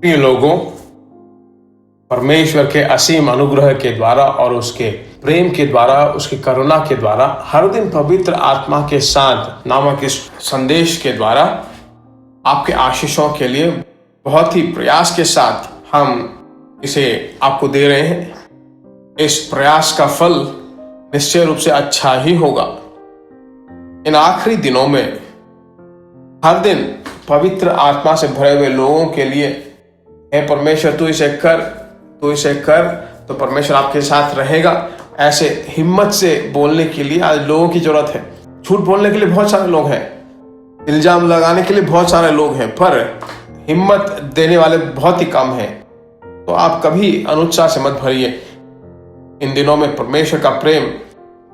प्रिय लोगों, परमेश्वर के असीम अनुग्रह के द्वारा और उसके प्रेम के द्वारा, उसकी करुणा के द्वारा हर दिन पवित्र आत्मा के साथ नामक इस संदेश के द्वारा आपके आशीषों के लिए बहुत ही प्रयास के साथ हम इसे आपको दे रहे हैं। इस प्रयास का फल निश्चय रूप से अच्छा ही होगा। इन आखिरी दिनों में हर दिन पवित्र आत्मा से भरे हुए लोगों के लिए, हे परमेश्वर तू इसे कर, तो परमेश्वर आपके साथ रहेगा, ऐसे हिम्मत से बोलने के लिए आज लोगों की जरूरत है। झूठ बोलने के लिए बहुत सारे लोग हैं, इल्जाम लगाने के लिए बहुत सारे लोग हैं, पर हिम्मत देने वाले बहुत ही कम हैं। तो आप कभी अनुत्साह से मत भरिए। इन दिनों में परमेश्वर का प्रेम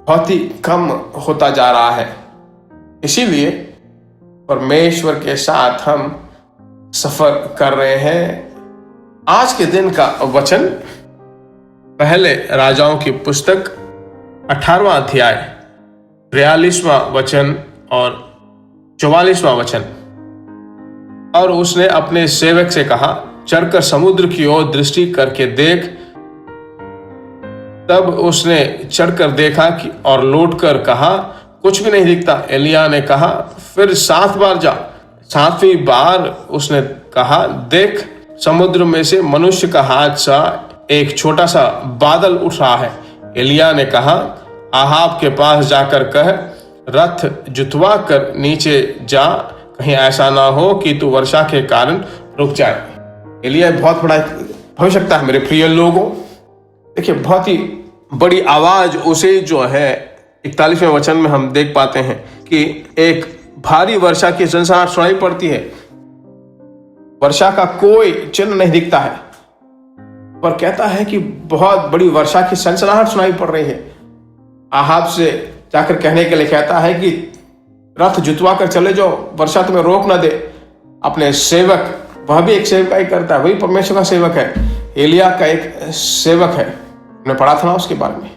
बहुत ही कम होता जा रहा है, इसीलिए परमेश्वर के साथ हम सफर कर रहे हैं। आज के दिन का वचन पहले राजाओं की पुस्तक 18वां अध्याय 43वां वचन और 44वां वचन। और उसने अपने सेवक से कहा, चढ़कर समुद्र की ओर दृष्टि करके देख। तब उसने चढ़कर देखा कि और लौटकर कहा, कुछ भी नहीं दिखता। एलिया ने कहा, फिर 7 बार जा। 7वीं बार उसने कहा, देख समुद्र में से मनुष्य का हाथ सा एक छोटा सा बादल उठ रहा है। एलिया ने कहा, आहाब के पास जाकर कह, रथ जुतवा कर नीचे जा, कहीं ऐसा ना हो कि तू वर्षा के कारण रुक जाए। एलिया बहुत बड़ा भविष्यवक्ता है मेरे प्रिय लोगों। देखिए, बहुत ही बड़ी आवाज उसे जो है 41वें वचन में हम देख पाते हैं कि एक भारी वर्षा की सनसनाहट सुनाई पड़ती है। वर्षा का कोई चिन्ह नहीं दिखता है, पर कहता है कि बहुत बड़ी वर्षा की सनसनाहट सुनाई पड़ रही है। आहाब से जाकर कहने के लिए कहता है कि रथ जुतवा कर चले जाओ, वर्षा तुम्हें रोक ना दे। अपने सेवक, वह भी एक सेवक ही करता है, वही परमेश्वर का सेवक है, एलिया का एक सेवक है। हमने पढ़ा था ना उसके बारे में।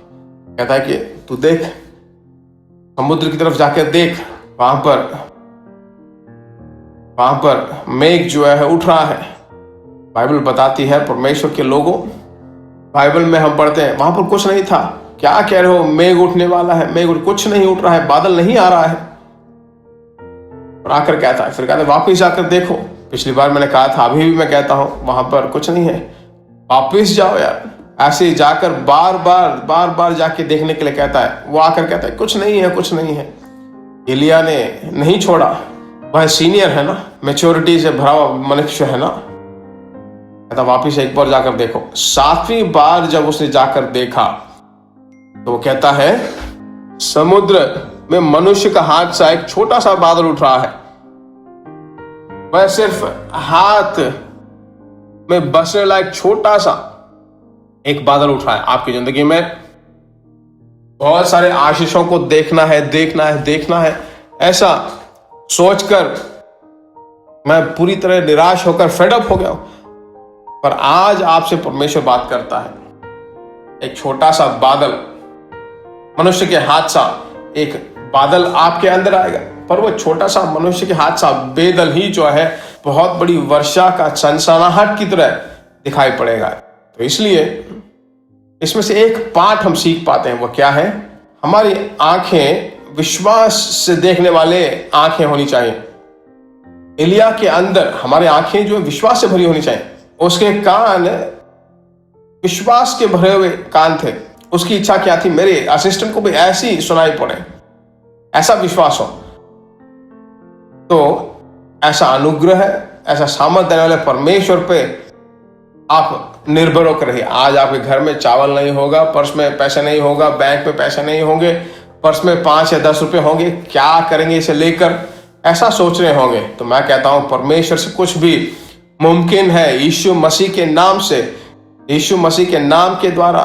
कहता है कि तू देख, समुद्र की तरफ जाकर देख, वहां पर मेघ जो है उठ रहा है। बाइबल बताती है परमेश्वर के लोगों, बाइबल में हम पढ़ते हैं वहां पर कुछ नहीं था। क्या कह रहे हो, मेघ उठने वाला है? कुछ नहीं उठ रहा है, बादल नहीं आ रहा है। और आकर कहता है, फिर कहता है वापिस जाकर देखो। पिछली बार मैंने कहा था, अभी भी मैं कहता हूं, वहां पर कुछ नहीं है, वापिस जाओ यार। ऐसे ही जाकर बार बार जाके देखने के लिए कहता है। वो आकर कहता है कुछ नहीं है। एलिया ने नहीं छोड़ा, वह सीनियर है ना, मैच्योरिटी से भरा हुआ मनुष्य है ना। कहता वापिस एक बार जाकर देखो। 7वीं बार जब उसने जाकर देखा तो वो कहता है, समुद्र में मनुष्य का हाथ सा एक छोटा सा बादल उठ रहा है। वह सिर्फ हाथ में बसने लायक छोटा सा एक बादल उठ रहा है। आपकी जिंदगी में बहुत सारे आशीषों को देखना है, ऐसा सोचकर मैं पूरी तरह निराश होकर फेडअप हो गया हूं। पर आज आपसे परमेश्वर बात करता है। एक छोटा सा बादल, मनुष्य के हाथ सा एक बादल आपके अंदर आएगा, पर वो छोटा सा मनुष्य के हाथ सा बेदल ही जो है बहुत बड़ी वर्षा का सनसनाहट की तरह दिखाई पड़ेगा। तो इसलिए इसमें से एक पाठ हम सीख पाते हैं। वो क्या है? हमारी आंखें विश्वास से देखने वाले आंखें होनी चाहिए। एलिया के अंदर हमारी आंखें जो विश्वास से भरी होनी चाहिए। उसके कान विश्वास के भरे हुए कान थे। उसकी इच्छा क्या थी? मेरे असिस्टेंट को भी ऐसी सुनाई पड़े, ऐसा विश्वास हो। तो ऐसा अनुग्रह, ऐसा सामर्थ देने वाले परमेश्वर पे आप निर्भर होकर रहिए। आज आपके घर में चावल नहीं होगा, पर्स में पैसे नहीं होगा, बैंक में पैसे नहीं होंगे, पर्स में 5 या 10 रुपए होंगे, क्या करेंगे इसे लेकर, ऐसा सोच रहे होंगे। तो मैं कहता हूं परमेश्वर से कुछ भी मुमकिन है। यीशु मसीह के नाम से, यीशु मसीह के नाम के द्वारा।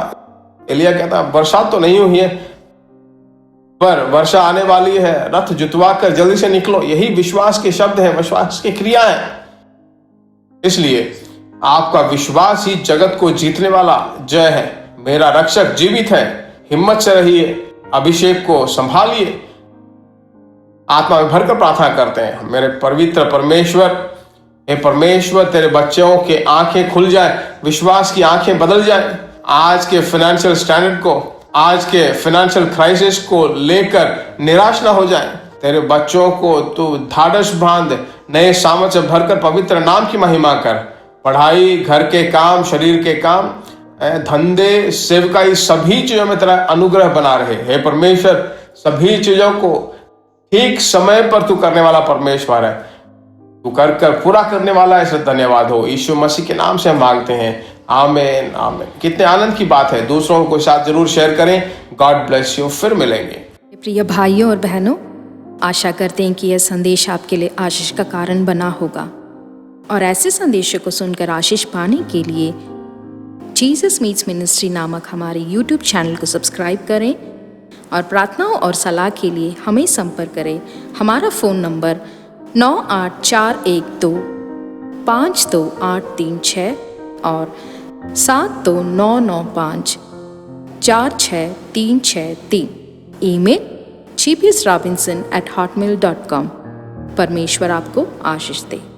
एलिया कहता वर्षा तो नहीं हुई है, पर वर्षा आने वाली है, रथ जुतवा कर जल्दी से निकलो। यही विश्वास के शब्द हैं, विश्वास की क्रिया है। इसलिए आपका विश्वास ही जगत को जीतने वाला जय है। मेरा रक्षक जीवित है, हिम्मत से रहिए, अभिषेक को संभालिए। आत्मा में भरकर प्रार्थना करते हैं, मेरे पवित्र परमेश्वर, हे परमेश्वर, तेरे बच्चों के आंखें खुल जाए, विश्वास की आंखें बदल जाए। आज के फाइनेंशियल स्टैंडर्ड को, आज के फाइनेंशियल क्राइसिस को लेकर निराश ना हो जाए। तेरे बच्चों को तू ढाढ़स बांध, नए सामर्थ्य से भरकर पवित्र नाम की महिमा कर। पढ़ाई, घर के काम, शरीर के काम, धंधे, सेवकाई, सभी चीजों में तेरा अनुग्रह बना रहे। हे परमेश्वर, सभी चीजों को ठीक समय पर तू करने वाला परमेश्वर है। तू कर पूरा करने वाला है, इसलिए धन्यवाद हो। यीशु मसीह के नाम से हम मांगते हैं, आमीन आमीन। कितने आनंद की बात है। दूसरों को साथ जरूर शेयर करें। God bless you. फिर मिलेंगे। प्रिय भाइयों और बहनों, आशा करते हैं कि यह संदेश आपके लिए आशीष का कारण बना होगा, और ऐसे संदेशों को सुनकर आशीष पाने के लिए जीसस मीट्स मिनिस्ट्री नामक हमारे YouTube चैनल को सब्सक्राइब करें, और प्रार्थनाओं और सलाह के लिए हमें संपर्क करें। हमारा फ़ोन नंबर 9841252836 और 7299546363। Email gbsrobinson@hotmail.com। परमेश्वर आपको आशीष दे।